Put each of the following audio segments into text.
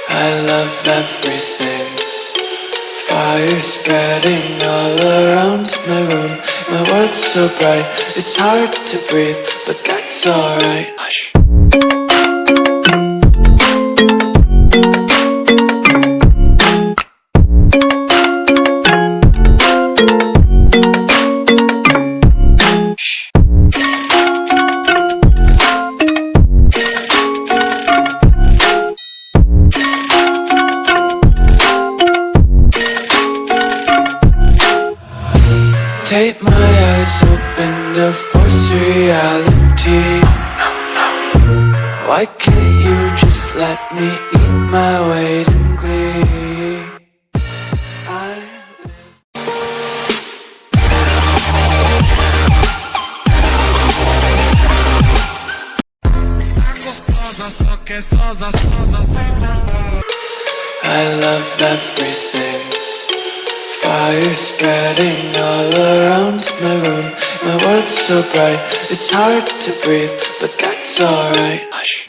I love everything. Fire spreading all around my room. My world's so bright, it's hard to breathe, but that's alright. Hush. Take my eyes open to force reality. Why can't you just let me eat my weight in glee? I love everything. Fire spreading all around my room. My world's so bright, it's hard to breathe, but that's alright. Hush.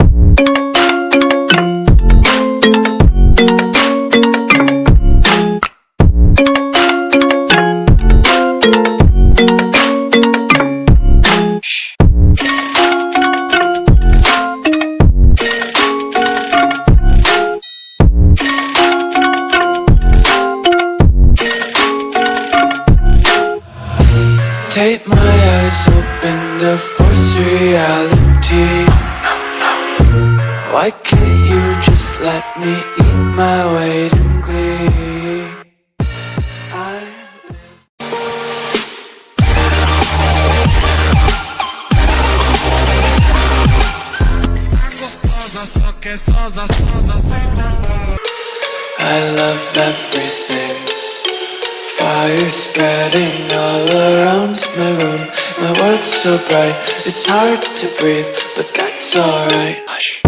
Take my eyes open to force reality. Why can't you just let me eat my weight in glee? I love everything. Fire spreading all around my room. My world's so bright, it's hard to breathe, but that's alright. Hush.